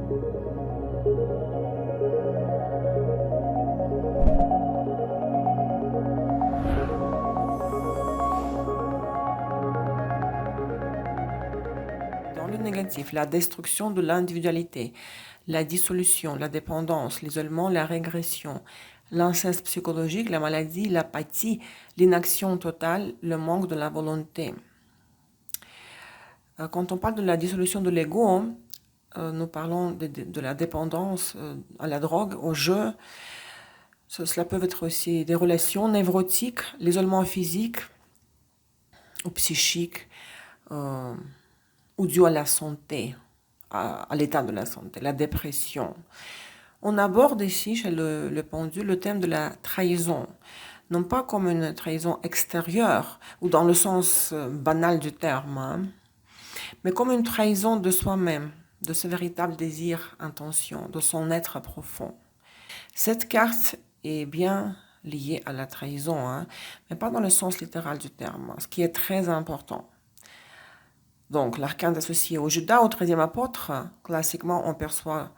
Dans le négatif, la destruction de l'individualité, la dissolution, la dépendance, l'isolement, la régression, l'inceste psychologique, la maladie, l'apathie, l'inaction totale, le manque de la volonté. Quand on parle de la dissolution de l'ego, nous parlons de la dépendance à la drogue, au jeu. Cela peut être aussi des relations névrotiques, l'isolement physique ou psychique, ou dû à la santé, à l'état de la santé, la dépression. On aborde ici, chez le pendu, le thème de la trahison, non pas comme une trahison extérieure, ou dans le sens banal du terme, hein, mais comme une trahison de soi-même, de ses véritables désirs, intentions, de son être profond. Cette carte est bien liée à la trahison, hein, mais pas dans le sens littéral du terme, ce qui est très important. Donc, l'arcane associé au Judas, au 13e apôtre, classiquement, on perçoit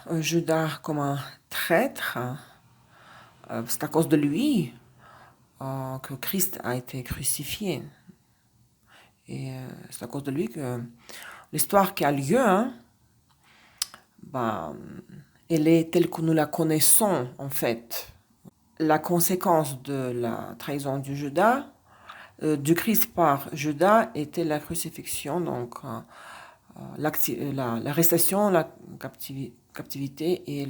Judas comme un traître. C'est à cause de lui que Christ a été crucifié. Et c'est à cause de lui que l'histoire qui a lieu, hein, elle est telle que nous la connaissons, en fait. La conséquence de la trahison du Judas, du Christ par Judas, était la crucifixion, donc l'arrestation, la captivité et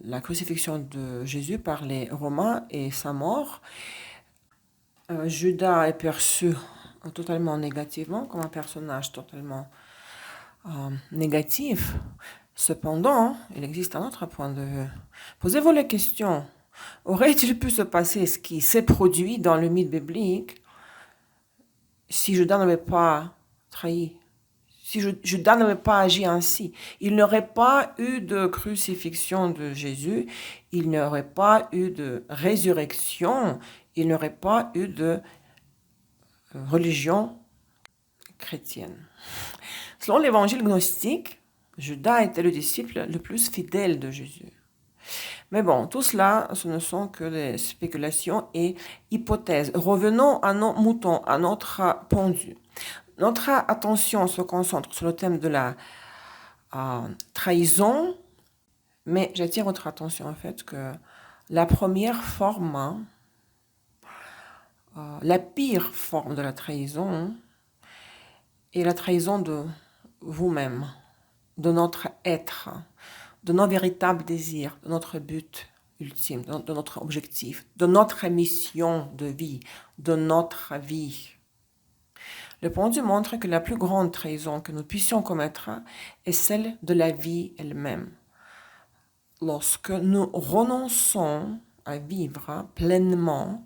la crucifixion de Jésus par les Romains et sa mort. Judas est perçu totalement négativement, comme un personnage totalement négatif. Cependant, il existe un autre point de vue. Posez-vous la question, aurait-il pu se passer ce qui s'est produit dans le mythe biblique si Judas n'avait pas trahi, si Judas n'avait pas agi ainsi? Il n'aurait pas eu de crucifixion de Jésus, il n'aurait pas eu de résurrection, il n'aurait pas eu de religion chrétienne. Selon l'évangile gnostique, Judas était le disciple le plus fidèle de Jésus. Mais bon, tout cela, ce ne sont que des spéculations et hypothèses. Revenons à nos moutons, à notre pendu. Notre attention se concentre sur le thème de la trahison, mais j'attire votre attention en fait que la première forme, la pire forme de la trahison est la trahison de vous-même, de notre être, de nos véritables désirs, de notre but ultime, de notre objectif, de notre mission de vie, de notre vie. Le pendu montre que la plus grande trahison que nous puissions commettre est celle de la vie elle-même. Lorsque nous renonçons à vivre pleinement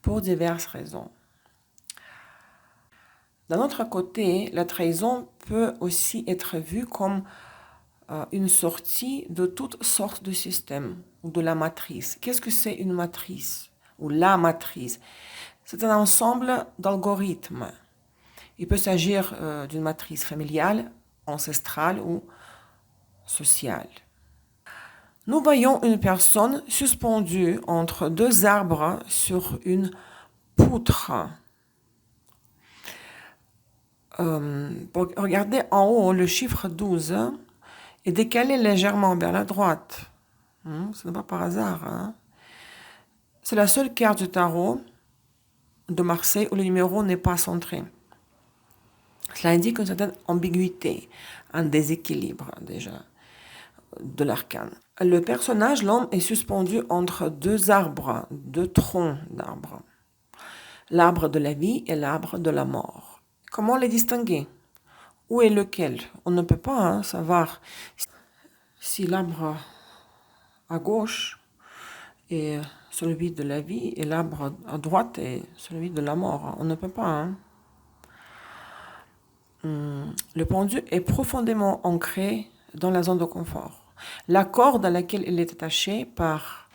pour diverses raisons. D'un autre côté, la trahison peut aussi être vue comme une sortie de toutes sortes de systèmes ou de la matrice. Qu'est-ce que c'est une matrice ou la matrice? C'est un ensemble d'algorithmes. Il peut s'agir d'une matrice familiale, ancestrale ou sociale. Nous voyons une personne suspendue entre deux arbres sur une poutre. Regardez en haut, le chiffre 12 est décalé légèrement vers la droite. Ce n'est pas par hasard. Hein? C'est la seule carte du tarot de Marseille où le numéro n'est pas centré. Cela indique une certaine ambiguïté, un déséquilibre déjà de l'arcane. Le personnage, l'homme, est suspendu entre deux arbres, deux troncs d'arbres. L'arbre de la vie et l'arbre de la mort. Comment les distinguer? Où est lequel? On ne peut pas savoir si l'arbre à gauche est celui de la vie et l'arbre à droite est celui de la mort. On ne peut pas. Le pendu est profondément ancré dans la zone de confort. La corde à laquelle il est attaché par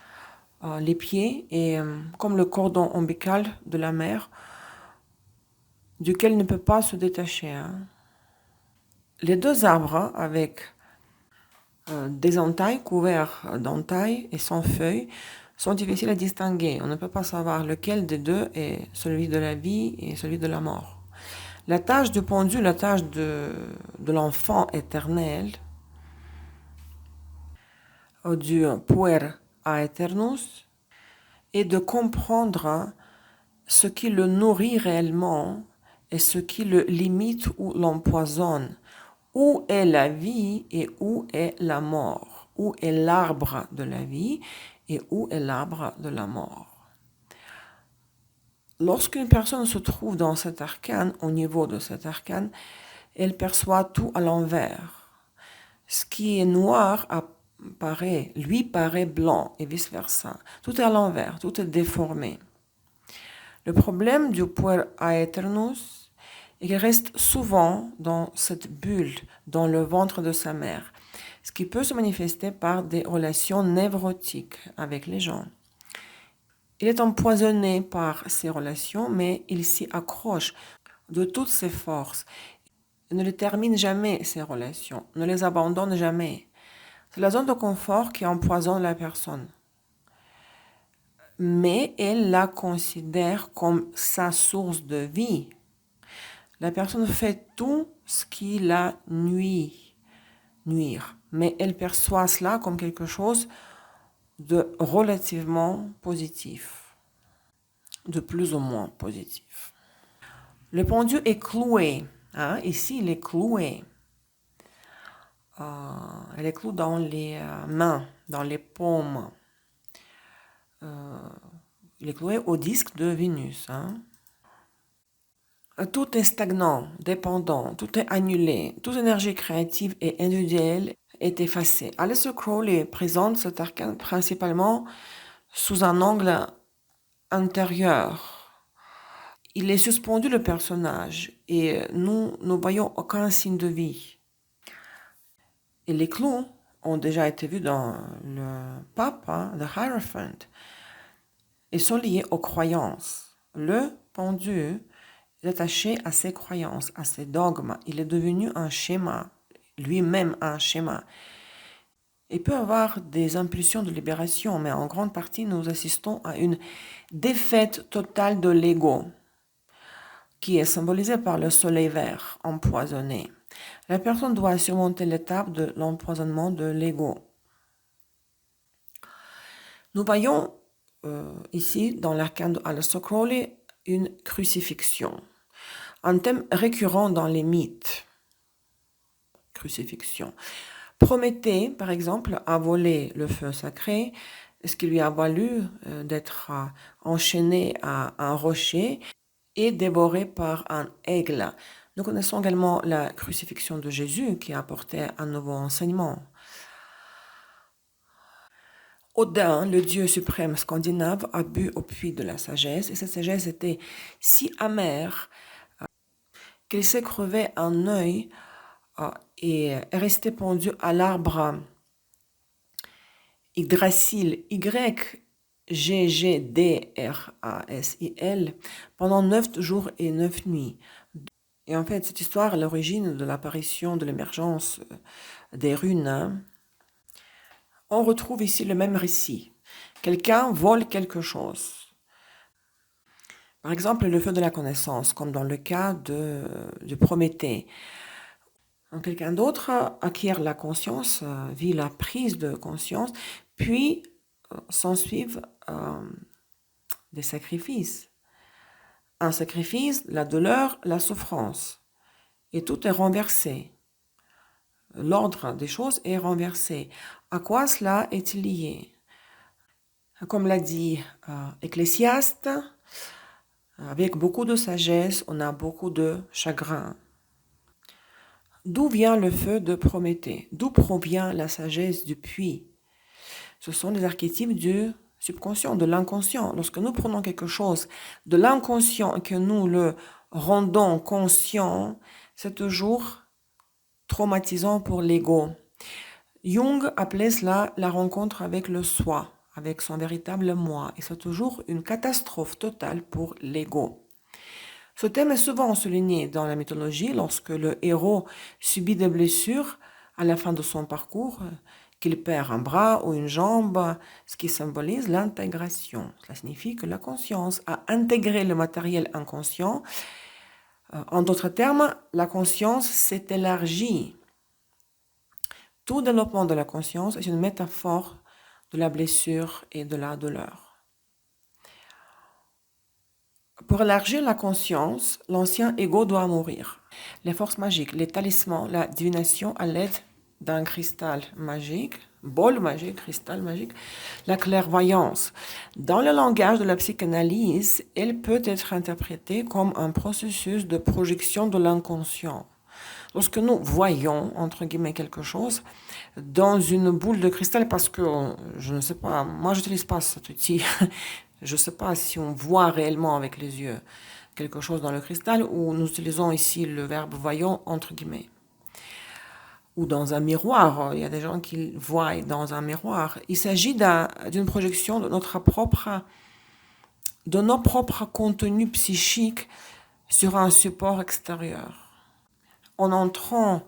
les pieds est comme le cordon ombilical de la mère, duquel il ne peut pas se détacher. Les deux arbres avec des entailles couverts d'entailles et sans feuilles sont difficiles à distinguer. On ne peut pas savoir lequel des deux est celui de la vie et celui de la mort. La tâche du pendu, la tâche de l'enfant éternel, du puer aeternus, est de comprendre ce qui le nourrit réellement et ce qui le limite ou l'empoisonne. Où est la vie et où est la mort? Où est l'arbre de la vie et où est l'arbre de la mort? Lorsqu'une personne se trouve dans cet arcane, au niveau de cet arcane, elle perçoit tout à l'envers. Ce qui est noir lui paraît blanc et vice-versa. Tout est à l'envers, tout est déformé. Le problème du puer aeternus est qu'il reste souvent dans cette bulle, dans le ventre de sa mère, ce qui peut se manifester par des relations névrotiques avec les gens. Il est empoisonné par ces relations, mais il s'y accroche de toutes ses forces. Il ne les termine jamais, ces relations, ne les abandonne jamais. C'est la zone de confort qui empoisonne la personne. Mais elle la considère comme sa source de vie. La personne fait tout ce qui la nuire, mais elle perçoit cela comme quelque chose de relativement positif, de plus ou moins positif. Le pendu est cloué. Hein? Ici, il est cloué. Elle est clouée dans les mains, dans les paumes. Il est cloué au disque de Vénus. Hein? Tout est stagnant, dépendant, tout est annulé, toute énergie créative et individuelle est effacée. Aleister Crowley présente cet arcane principalement sous un angle intérieur. Il est suspendu le personnage et nous ne voyons aucun signe de vie. Et les clous ont déjà été vus dans le pape, le Hierophant, et sont liés aux croyances. Le pendu est attaché à ses croyances, à ses dogmes. Il est devenu un schéma, lui-même un schéma. Il peut avoir des impulsions de libération, mais en grande partie, nous assistons à une défaite totale de l'ego, qui est symbolisée par le soleil vert empoisonné. La personne doit surmonter l'étape de l'empoisonnement de l'ego. Nous voyons ici, dans l'arcane de Aleister Crowley, une crucifixion. Un thème récurrent dans les mythes. Crucifixion. Prométhée, par exemple, a volé le feu sacré, ce qui lui a valu d'être enchaîné à un rocher et dévoré par un aigle. Nous connaissons également la crucifixion de Jésus qui a apporté un nouveau enseignement. Odin, le dieu suprême scandinave, a bu au puits de la sagesse et cette sagesse était si amère qu'il s'est crevé un œil et est resté pendu à l'arbre Yggdrasil, Yggdrasil, pendant 9 jours et 9 nuits. Et en fait, cette histoire est l'origine de l'apparition, de l'émergence des runes. Hein. On retrouve ici le même récit. Quelqu'un vole quelque chose. Par exemple, le feu de la connaissance, comme dans le cas de Prométhée. Quelqu'un d'autre acquiert la conscience, vit la prise de conscience, puis s'ensuivent des sacrifices. Un sacrifice, la douleur, la souffrance. Et tout est renversé. L'ordre des choses est renversé. À quoi cela est-il lié? Comme l'a dit Ecclésiaste, avec beaucoup de sagesse, on a beaucoup de chagrin. D'où vient le feu de Prométhée? D'où provient la sagesse du puits? Ce sont les archétypes du subconscient, de l'inconscient. Lorsque nous prenons quelque chose de l'inconscient et que nous le rendons conscient, c'est toujours traumatisant pour l'ego. Jung appelait cela la rencontre avec le soi, avec son véritable moi. Et c'est toujours une catastrophe totale pour l'ego. Ce thème est souvent souligné dans la mythologie lorsque le héros subit des blessures à la fin de son parcours, qu'il perd un bras ou une jambe, ce qui symbolise l'intégration. Cela signifie que la conscience a intégré le matériel inconscient. En d'autres termes, la conscience s'est élargie. Tout développement de la conscience est une métaphore de la blessure et de la douleur. Pour élargir la conscience, l'ancien ego doit mourir. Les forces magiques, les talismans, la divination à l'aide d'un cristal magique, bol magique, cristal magique, la clairvoyance. Dans le langage de la psychanalyse, elle peut être interprétée comme un processus de projection de l'inconscient. Lorsque nous voyons, entre guillemets, quelque chose dans une boule de cristal, parce que, je ne sais pas, moi je n'utilise pas cet outil, je ne sais pas si on voit réellement avec les yeux quelque chose dans le cristal, ou nous utilisons ici le verbe voyant, entre guillemets. Ou dans un miroir, il y a des gens qui voient dans un miroir. Il s'agit d'une projection de nos propres contenus psychiques sur un support extérieur. En entrant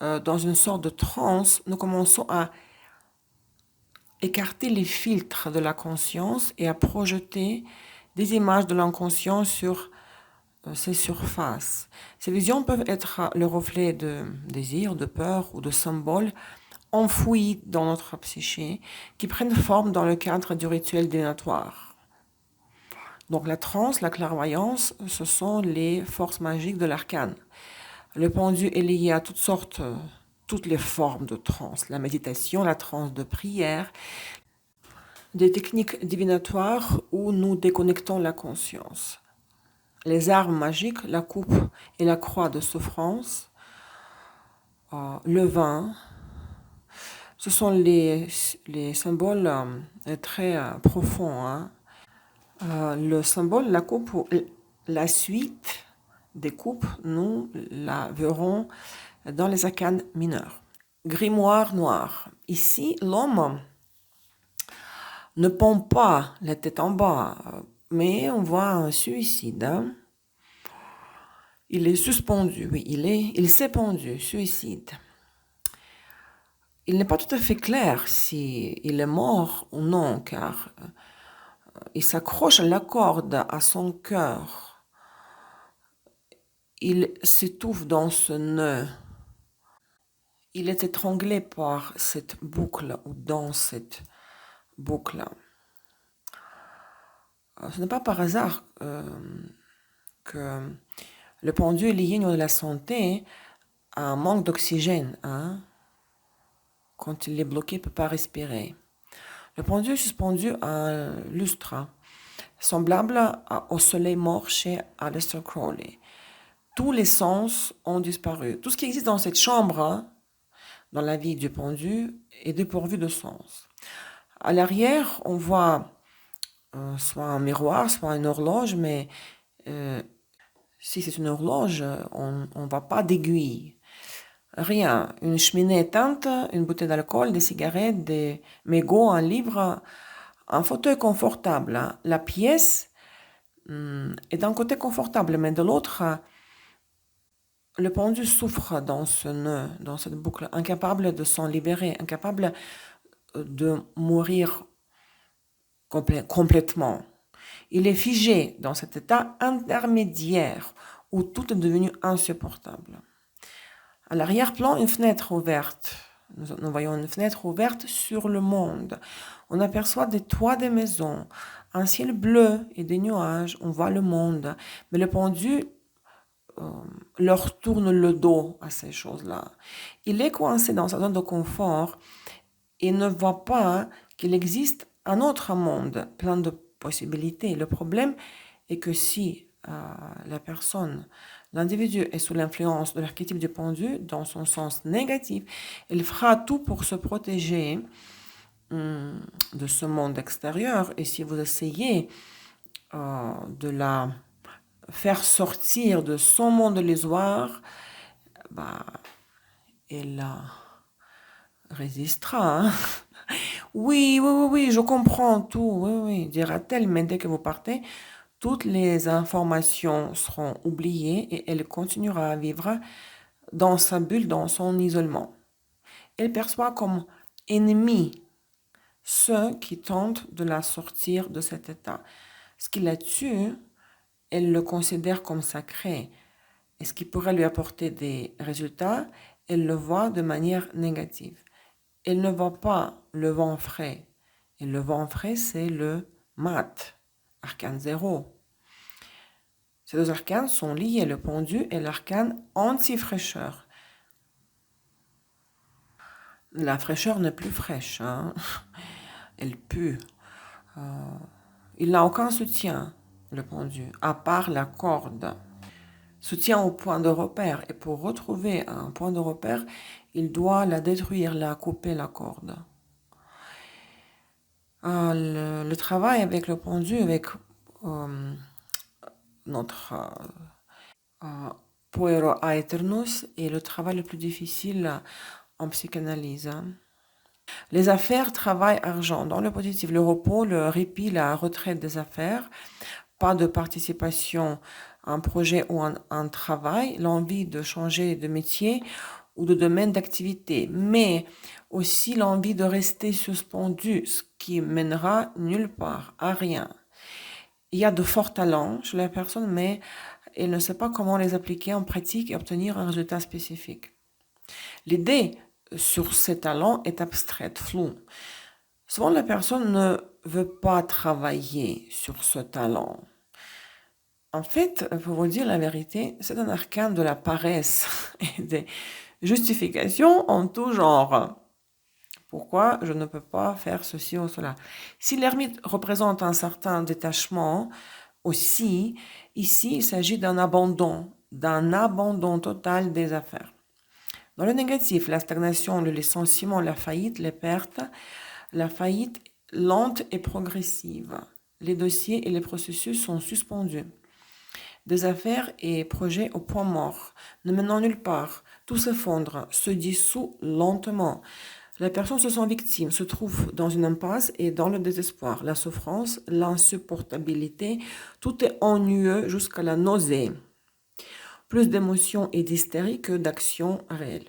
dans une sorte de transe, nous commençons à écarter les filtres de la conscience et à projeter des images de l'inconscient sur ces surfaces. Ces visions peuvent être le reflet de désirs, de peurs ou de symboles enfouis dans notre psyché qui prennent forme dans le cadre du rituel divinatoire. Donc la transe, la clairvoyance, ce sont les forces magiques de l'arcane. Le pendu est lié à toutes les formes de transe, la méditation, la transe de prière, des techniques divinatoires où nous déconnectons la conscience. Les armes magiques, la coupe et la croix de souffrance, le vin, ce sont les symboles très profonds. Hein. Le symbole, la coupe, la suite des coupes, nous la verrons dans les arcanes mineurs. Grimoire noir. Ici, l'homme ne pend pas la tête en bas, mais on voit un suicide. Hein. Il est suspendu, oui, il s'est pendu, suicide. Il n'est pas tout à fait clair s'il est mort ou non, car il s'accroche à la corde à son cœur. Il s'étouffe dans ce nœud. Il est étranglé par cette boucle ou dans cette boucle. Ce n'est pas par hasard que le pendu est lié au niveau de la santé à un manque d'oxygène. Hein? Quand il est bloqué, il ne peut pas respirer. Le pendu est suspendu à un lustre, hein, semblable au soleil mort chez Aleister Crowley. Tous les sens ont disparu. Tout ce qui existe dans cette chambre, hein, dans la vie du pendu, est dépourvu de sens. À l'arrière, on voit soit un miroir, soit une horloge, mais si c'est une horloge, on ne voit pas d'aiguille. Rien. Une cheminée éteinte, une bouteille d'alcool, des cigarettes, des mégots, un livre, un fauteuil confortable. Hein. La pièce est d'un côté confortable, mais de l'autre, le pendu souffre dans ce nœud, dans cette boucle, incapable de s'en libérer, incapable de mourir complètement. Il est figé dans cet état intermédiaire où tout est devenu insupportable. À l'arrière-plan, une fenêtre ouverte. Nous voyons une fenêtre ouverte sur le monde. On aperçoit des toits des maisons, un ciel bleu et des nuages. On voit le monde. Mais le pendu leur tourne le dos à ces choses-là. Il est coincé dans sa zone de confort et ne voit pas qu'il existe un autre monde plein de possibilités. Le problème est que si l'individu est sous l'influence de l'archétype du pendu, dans son sens négatif, il fera tout pour se protéger de ce monde extérieur. Et si vous essayez de la faire sortir de son monde illusoire, elle résistera. Hein. Oui, je comprends tout, oui, dira-t-elle, mais dès que vous partez, Toutes les informations seront oubliées et elle continuera à vivre dans sa bulle, dans son isolement. Elle perçoit comme ennemi ceux qui tentent de la sortir de cet état. Ce qui la tue, elle le considère comme sacré. Et ce qui pourrait lui apporter des résultats, elle le voit de manière négative. Elle ne voit pas le vent frais. Et le vent frais, c'est le mat, arcane 0. Ces deux arcanes sont liés, le pendu et l'arcane anti-fraîcheur. La fraîcheur n'est plus fraîche, hein. Elle pue. Il n'a aucun soutien, le pendu, à part la corde. Soutien au point de repère. Et pour retrouver un point de repère, il doit la détruire, la couper, la corde. Le travail avec le pendu, avec notre puero aeternus, est le travail le plus difficile en psychanalyse. Les affaires, travail, argent. Dans le positif, le repos, le répit, la retraite des affaires. Pas de participation à un projet ou à un travail. L'envie de changer de métier ou de domaine d'activité. Mais aussi l'envie de rester suspendu, ce qui mènera nulle part, à rien. Il y a de forts talents chez la personne, mais elle ne sait pas comment les appliquer en pratique et obtenir un résultat spécifique. L'idée sur ces talents est abstraite, floue. Souvent, la personne ne veut pas travailler sur ce talent. En fait, pour vous dire la vérité, c'est un arcane de la paresse et des justifications en tout genre. Pourquoi je ne peux pas faire ceci ou cela? Si l'ermite représente un certain détachement aussi, ici, il s'agit d'un abandon total des affaires. Dans le négatif, la stagnation, le licenciement, la faillite, les pertes, la faillite lente et progressive. Les dossiers et les processus sont suspendus. Des affaires et projets au point mort, ne menant nulle part. Tout s'effondre, se dissout lentement. La personne se sent victime, se trouve dans une impasse et dans le désespoir, la souffrance, l'insupportabilité, tout est ennuyeux jusqu'à la nausée. Plus d'émotions et d'hystérie que d'actions réelles.